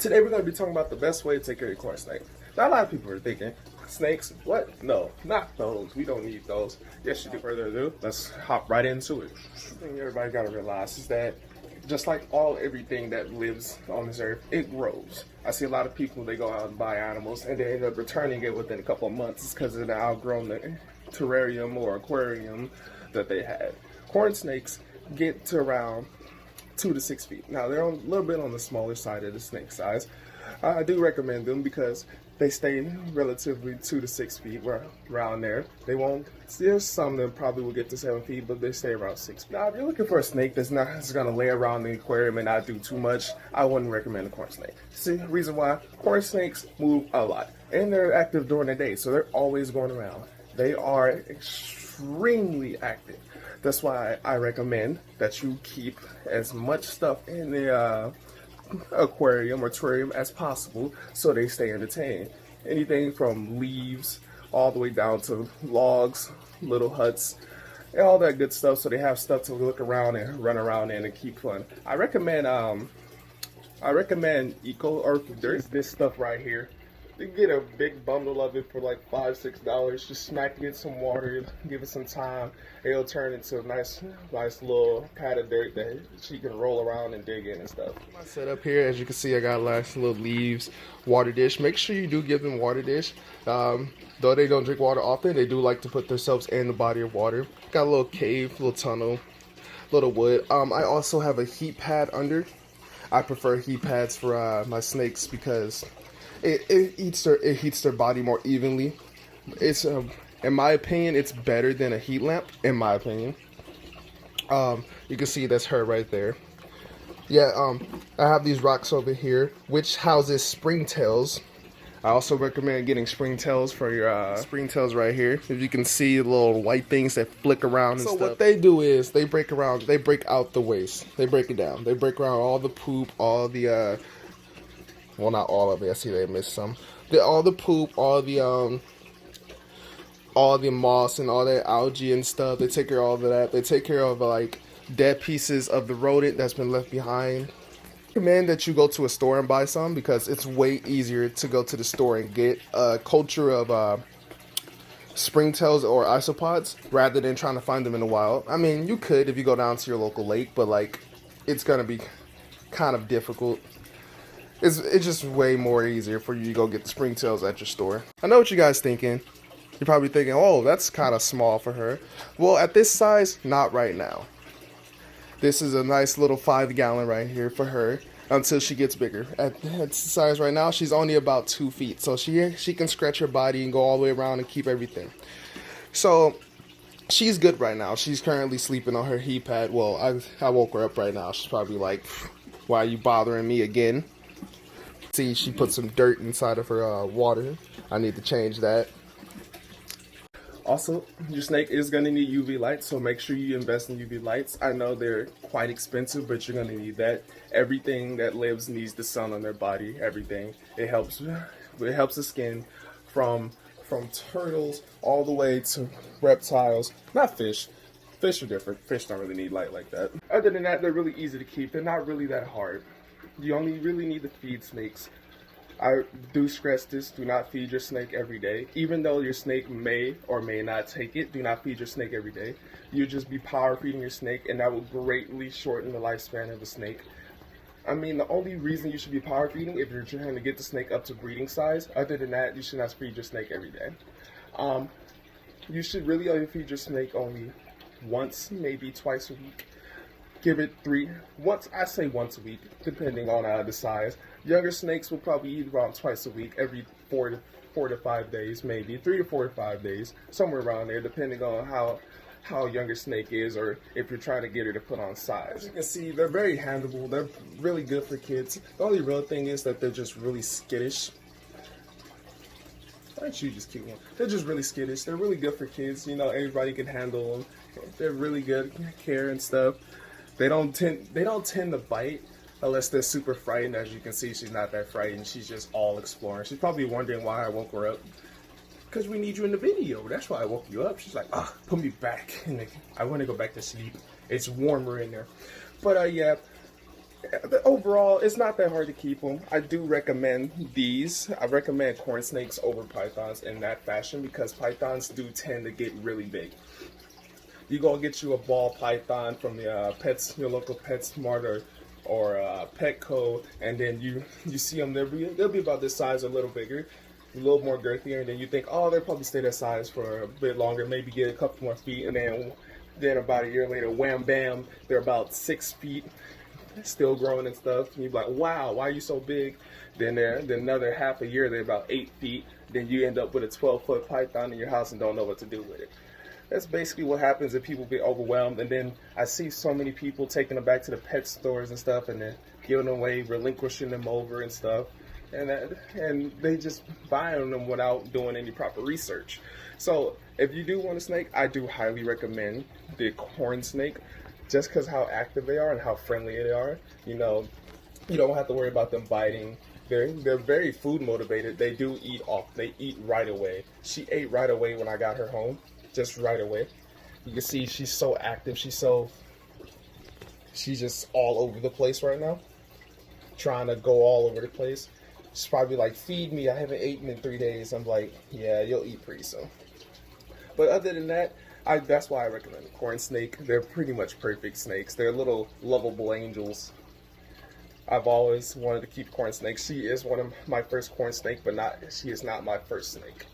Today we're going to be talking about the best way to take care of your corn snake. Now a lot of people are thinking, snakes? What? No, not those. We don't need those. Yes, you do. Further ado, let's hop right into it. The thing everybody got to realize is that just like everything that lives on this earth, it grows. I see a lot of people, they go out and buy animals and they end up returning it within a couple of months because they've outgrown the terrarium or aquarium that they had. Corn snakes get to around 2 to 6 feet. Now they're a little bit on the smaller side of the snake size. I do recommend them because they stay relatively 2 to 6 feet around there. They won't. There's some that probably will get to 7 feet, but they stay around 6 feet. Now, if you're looking for a snake that's going to lay around the aquarium and not do too much, I wouldn't recommend a corn snake. See, the reason why: corn snakes move a lot, and they're active during the day, so they're always going around. They are extremely active. That's why I recommend that you keep as much stuff in the aquarium or terrarium as possible so they stay entertained. Anything from leaves all the way down to logs, little huts, and all that good stuff, so they have stuff to look around and run around in and keep fun. I recommend Eco Earth. There's this stuff right here. You can get a big bundle of it for like $5-6. Just smack it in some water, give it some time. It'll turn into a nice little pad of dirt that she can roll around and dig in and stuff. My setup here, as you can see, I got nice little leaves, water dish. Make sure you do give them water dish. Though they don't drink water often, they do like to put themselves in the body of water. Got a little cave, little tunnel, little wood. I also have a heat pad under. I prefer heat pads for my snakes because it heats their body more evenly. It's in my opinion, it's better than a heat lamp. In my opinion, you can see that's her right there. Yeah, I have these rocks over here, which houses springtails. I also recommend getting springtails for your springtails right here. If you can see the little white things that flick around and stuff. So what they do is they break out the waste. They break it down. They break around all the poop, all the well, not all of it. I see they missed some. All the poop, all the moss and all that algae and stuff. They take care of all of that. They take care of like dead pieces of the rodent that's been left behind. I recommend that you go to a store and buy some because it's way easier to go to the store and get a culture of springtails or isopods rather than trying to find them in the wild. I mean, you could if you go down to your local lake, but like it's gonna be kind of difficult. It's just way more easier for you to go get the springtails at your store. I know what you guys thinking. You're probably thinking, oh, that's kind of small for her. Well, at this size, not right now. This is a nice little 5-gallon right here for her until she gets bigger. At this size right now, she's only about 2 feet. So she can stretch her body and go all the way around and keep everything. So she's good right now. She's currently sleeping on her heat pad. Well, I woke her up right now. She's probably like, why are you bothering me again? See, she put some dirt inside of her water. I need to change that. Also, your snake is going to need UV lights, so make sure you invest in UV lights. I know they're quite expensive, but you're going to need that. Everything that lives needs the sun on their body. Everything. It helps the skin from turtles all the way to reptiles. Not fish. Fish are different. Fish don't really need light like that. Other than that, they're really easy to keep. They're not really that hard. You only really need to feed snakes. I do stress this: do not feed your snake every day. Even though your snake may or may not take it, do not feed your snake every day. You just be power feeding your snake, and that will greatly shorten the lifespan of the snake. I mean, the only reason you should be power feeding if you're trying to get the snake up to breeding size. Other than that, you should not feed your snake every day. You should really only feed your snake only once, maybe twice a week. Give it once a week, depending on the size. Younger snakes will probably eat around twice a week, every 4 to 5 days, maybe 3 to 4 to 5 days, somewhere around there, depending on how young your snake is, or if you're trying to get her to put on size. As you can see, they're very handleable. They're really good for kids. The only real thing is that they're just really skittish. Aren't you just cute one? They're just really skittish. They're really good for kids. You know, everybody can handle them. They're really good care and stuff. They don't tend to bite unless they're super frightened. As you can see, she's not that frightened. She's just all exploring. She's probably wondering why I woke her up. Because we need you in the video. That's why I woke you up. She's like, put me back. I want to go back to sleep. It's warmer in there. But yeah, Overall, it's not that hard to keep them. I do recommend these. I recommend corn snakes over pythons in that fashion because pythons do tend to get really big. You go get you a ball python from the your local PetSmart or Petco, and then you see them. They'll be about this size, a little bigger, a little more girthier, and then you think, oh, they'll probably stay that size for a bit longer, maybe get a couple more feet, and then about a year later, wham bam, they're about 6 feet, still growing and stuff. And you're like, wow, why are you so big? Then another half a year, they're about 8 feet. Then you end up with a 12-foot python in your house and don't know what to do with it. That's basically what happens if people get overwhelmed. And then I see so many people taking them back to the pet stores and stuff, and then giving them away, relinquishing them over and stuff, and they just buying them without doing any proper research. So if you do want a snake, I do highly recommend the corn snake, just because how active they are and how friendly they are. You know, you don't have to worry about them biting. They're very food motivated. They do eat off. They eat right away. She ate right away when I got her home, just right away. You can see she's so active. She's just all over the place right now, trying to go all over the place. She's probably like, feed me. I haven't eaten in 3 days. I'm like, yeah, you'll eat pretty soon. But other than that, that's why I recommend the corn snake. They're pretty much perfect snakes. They're little lovable angels. I've always wanted to keep corn snakes. She is one of my first corn snake, but she is not my first snake.